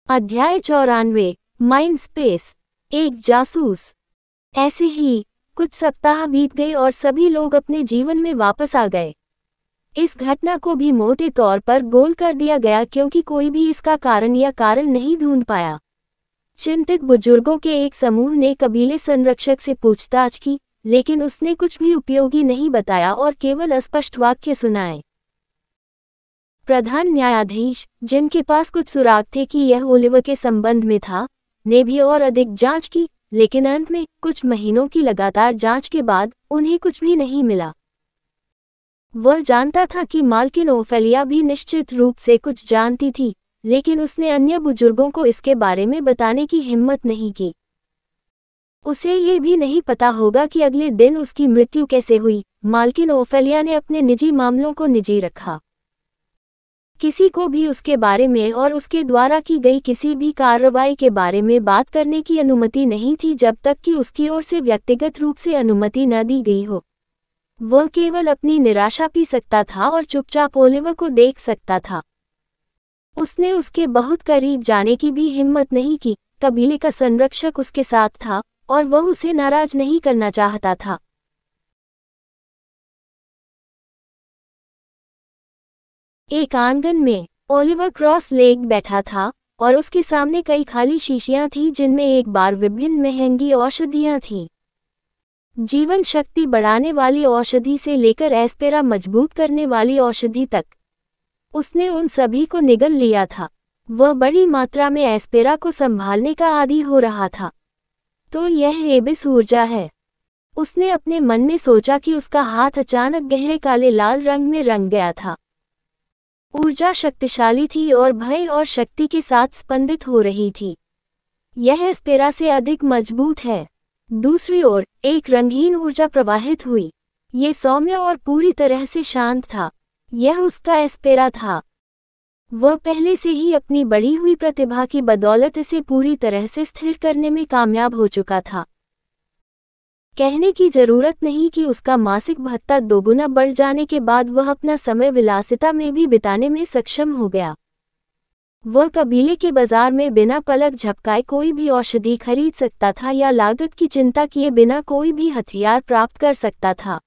अध्याय 94 mind space. एक जासूस। ऐसे ही कुछ सप्ताह बीत गए और सभी लोग अपने जीवन में वापस आ गए। इस घटना को भी मोटे तौर पर गोल कर दिया गया क्योंकि कोई भी इसका कारण नहीं ढूंढ पाया। चिंतित बुजुर्गों के एक समूह ने कबीले संरक्षक से पूछताछ की, लेकिन उसने कुछ भी उपयोगी नहीं बताया और केवल अस्पष्ट वाक्य सुनाए। प्रधान न्यायाधीश, जिनके पास कुछ सुराग थे कि यह ओलिवर के संबंध में था, ने भी और अधिक जांच की, लेकिन अंत में कुछ महीनों की लगातार जांच के बाद उन्हें कुछ भी नहीं मिला। वह जानता था कि मालकिन ओफेलिया भी निश्चित रूप से कुछ जानती थी, लेकिन उसने अन्य बुजुर्गों को इसके बारे में बताने की हिम्मत नहीं की। उसे ये भी नहीं पता होगा कि अगले दिन उसकी मृत्यु कैसे हुई। मालकिन ओफेलिया ने अपने निजी मामलों को निजी रखा। किसी को भी उसके बारे में और उसके द्वारा की गई किसी भी कार्रवाई के बारे में बात करने की अनुमति नहीं थी जब तक कि उसकी ओर से व्यक्तिगत रूप से अनुमति न दी गई हो। वह केवल अपनी निराशा पी सकता था और चुपचाप ओलिवर को देख सकता था। उसने उसके बहुत करीब जाने की भी हिम्मत नहीं की। कबीले का संरक्षक उसके साथ था और वह उसे नाराज नहीं करना चाहता था। एक आंगन में ओलिवर क्रॉस लेग बैठा था और उसके सामने कई खाली शीशियां थीं जिनमें एक बार विभिन्न महंगी औषधियां थीं। जीवन शक्ति बढ़ाने वाली औषधि से लेकर एस्पेरा मजबूत करने वाली औषधि तक, उसने उन सभी को निगल लिया था। वह बड़ी मात्रा में एस्पेरा को संभालने का आदी हो रहा था। तो यह एबिस ऊर्जा है। उसने अपने मन में सोचा कि उसका हाथ अचानक गहरे काले लाल रंग में रंग गया था। ऊर्जा शक्तिशाली थी और भय और शक्ति के साथ स्पंदित हो रही थी। यह एस्पेरा से अधिक मजबूत है। दूसरी ओर एक रंगीन ऊर्जा प्रवाहित हुई। ये सौम्य और पूरी तरह से शांत था। यह उसका एस्पेरा था। वह पहले से ही अपनी बढ़ी हुई प्रतिभा की बदौलत इसे पूरी तरह से स्थिर करने में कामयाब हो चुका था। कहने की जरूरत नहीं कि उसका मासिक भत्ता दोगुना बढ़ जाने के बाद वह अपना समय विलासिता में भी बिताने में सक्षम हो गया। वह कबीले के बाजार में बिना पलक झपकाए कोई भी औषधि खरीद सकता था या लागत की चिंता किए बिना कोई भी हथियार प्राप्त कर सकता था।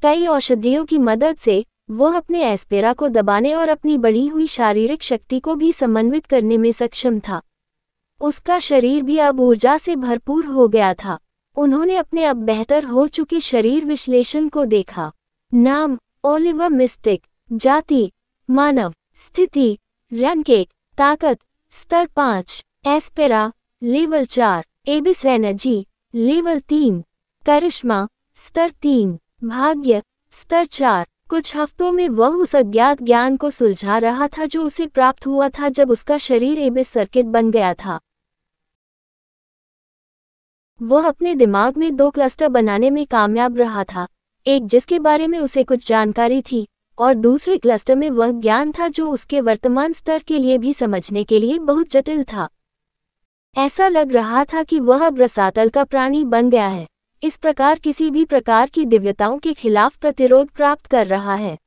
कई औषधियों की मदद से वह अपने एस्पेरा को दबाने और अपनी बढ़ी हुई शारीरिक शक्ति को भी समन्वित करने में सक्षम था। उसका शरीर भी अब ऊर्जा से भरपूर हो गया था। उन्होंने अपने अब बेहतर हो चुके शरीर विश्लेषण को देखा। नाम ओलिवर मिस्टिक। जाति मानव। स्थिति रैंक 1। ताकत स्तर 5। Aspera level 4। एबिस energy level 3। करिश्मा स्तर 3। भाग्य स्तर 4। कुछ हफ्तों में वह उस अज्ञात ज्ञान को सुलझा रहा था जो उसे प्राप्त हुआ था जब उसका शरीर एबिस सर्किट बन गया था। वह अपने दिमाग में 2 क्लस्टर बनाने में कामयाब रहा था, एक जिसके बारे में उसे कुछ जानकारी थी और दूसरे क्लस्टर में वह ज्ञान था जो उसके वर्तमान स्तर के लिए भी समझने के लिए बहुत जटिल था। ऐसा लग रहा था कि वह अब रसातल का प्राणी बन गया है, इस प्रकार किसी भी प्रकार की दिव्यताओं के खिलाफ प्रतिरोध प्राप्त कर रहा है।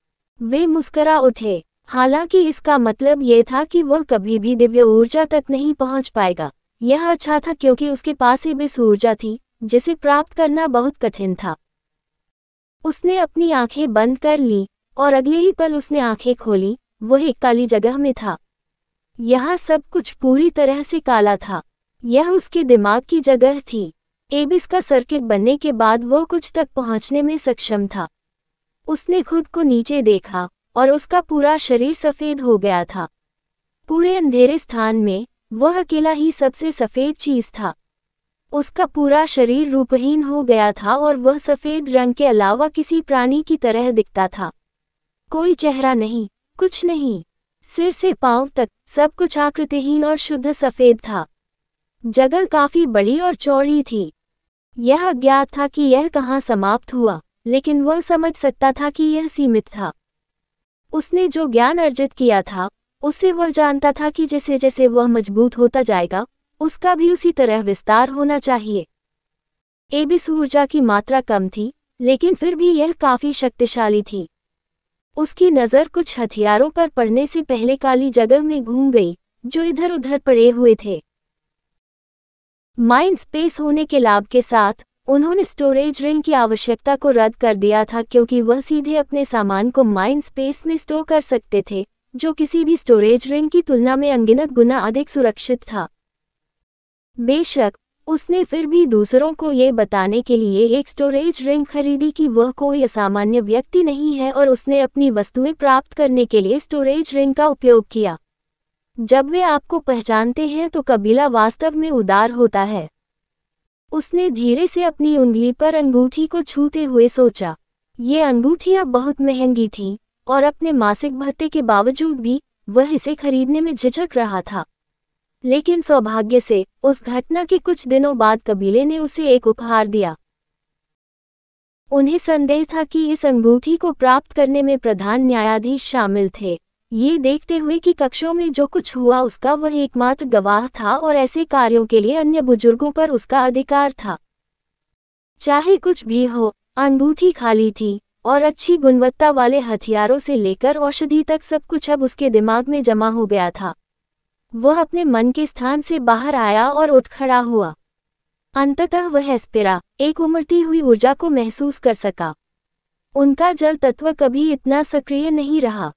वे मुस्करा उठे। हालांकि इसका मतलब ये था कि वह कभी भी दिव्य ऊर्जा तक नहीं पहुंच पाएगा। यह अच्छा था क्योंकि उसके पास एबिस ऊर्जा थी जिसे प्राप्त करना बहुत कठिन था। उसने अपनी आंखें बंद कर ली और अगले ही पल उसने आंखें खोली। वह एक काली जगह में था। यहाँ सब कुछ पूरी तरह से काला था। यह उसके दिमाग की जगह थी। एबिस का सर्किट बनने के बाद वह कुछ तक पहुंचने में सक्षम था। उसने खुद को नीचे देखा और उसका पूरा शरीर सफेद हो गया था। पूरे अंधेरे स्थान में वह अकेला ही सबसे सफेद चीज था। उसका पूरा शरीर रूपहीन हो गया था और वह सफेद रंग के अलावा किसी प्राणी की तरह दिखता था। कोई चेहरा नहीं, कुछ नहीं। सिर से पांव तक सब कुछ आकृतिहीन और शुद्ध सफेद था। जगह काफी बड़ी और चौड़ी थी। यह अज्ञात था कि यह कहाँ समाप्त हुआ, लेकिन वह समझ सकता था कि यह सीमित था। उसने जो ज्ञान अर्जित किया था उससे वह जानता था कि जैसे जैसे वह मजबूत होता जाएगा उसका भी उसी तरह विस्तार होना चाहिए। एबिस ऊर्जा की मात्रा कम थी, लेकिन फिर भी यह काफी शक्तिशाली थी। उसकी नज़र कुछ हथियारों पर पड़ने से पहले काली जगह में घूम गई, जो इधर उधर पड़े हुए थे। माइंड स्पेस होने के लाभ के साथ उन्होंने स्टोरेज रिंग की आवश्यकता को रद्द कर दिया था, क्योंकि वह सीधे अपने सामान को माइंड स्पेस में स्टोर कर सकते थे, जो किसी भी स्टोरेज रिंग की तुलना में अनगिनत गुना अधिक सुरक्षित था। बेशक उसने फिर भी दूसरों को ये बताने के लिए एक स्टोरेज रिंग खरीदी कि वह कोई असामान्य व्यक्ति नहीं है, और उसने अपनी वस्तुएं प्राप्त करने के लिए स्टोरेज रिंग का उपयोग किया। जब वे आपको पहचानते हैं तो कबीला वास्तव में उदार होता है। उसने धीरे से अपनी उंगली पर अंगूठी को छूते हुए सोचा। ये अंगूठियां बहुत महंगी थीं, और अपने मासिक भत्ते के बावजूद भी वह इसे खरीदने में झिझक रहा था। लेकिन सौभाग्य से उस घटना के कुछ दिनों बाद कबीले ने उसे एक उपहार दिया। उन्हें संदेह था कि इस अंगूठी को प्राप्त करने में प्रधान न्यायाधीश शामिल थे, ये देखते हुए कि कक्षों में जो कुछ हुआ उसका वह एकमात्र गवाह था, और ऐसे कार्यों के लिए अन्य बुजुर्गों पर उसका अधिकार था। चाहे कुछ भी हो, अंगूठी खाली थी, और अच्छी गुणवत्ता वाले हथियारों से लेकर औषधि तक सब कुछ अब उसके दिमाग में जमा हो गया था। वह अपने मन के स्थान से बाहर आया और उठ खड़ा हुआ। अंततः वह एस्पेरा, एक उमड़ती हुई ऊर्जा को महसूस कर सका। उनका जल तत्व कभी इतना सक्रिय नहीं रहा।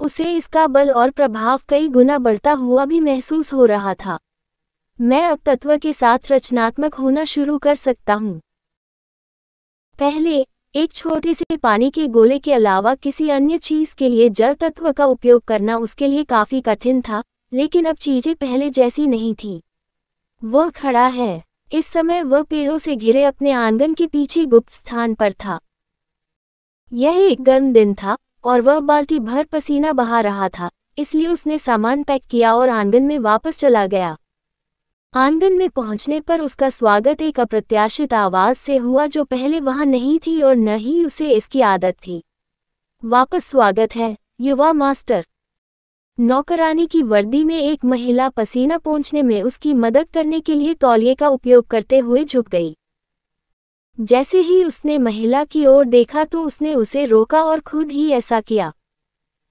उसे इसका बल और प्रभाव कई गुना बढ़ता हुआ भी महसूस हो रहा था। मैं अब तत्व के साथ रचनात्मक होना शुरू कर सकता हूँ। पहले एक छोटे से पानी के गोले के अलावा किसी अन्य चीज के लिए जल तत्व का उपयोग करना उसके लिए काफी कठिन था, लेकिन अब चीजें पहले जैसी नहीं थी। वह खड़ा है। इस समय वह पेड़ों से घिरे अपने आंगन के पीछे गुप्त स्थान पर था। यह एक गर्म दिन था और वह बाल्टी भर पसीना बहा रहा था, इसलिए उसने सामान पैक किया और आंगन में वापस चला गया। आंगन में पहुंचने पर उसका स्वागत एक अप्रत्याशित आवाज से हुआ जो पहले वहां नहीं थी और न ही उसे इसकी आदत थी। वापस स्वागत है, युवा मास्टर। नौकरानी की वर्दी में एक महिला पसीना पोंछने में उसकी मदद करने के लिए तौलिए का उपयोग करते हुए झुक गई। जैसे ही उसने महिला की ओर देखा तो उसने उसे रोका और खुद ही ऐसा किया।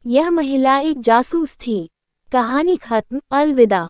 यह महिला एक जासूस थी। कहानी खत्म। अलविदा।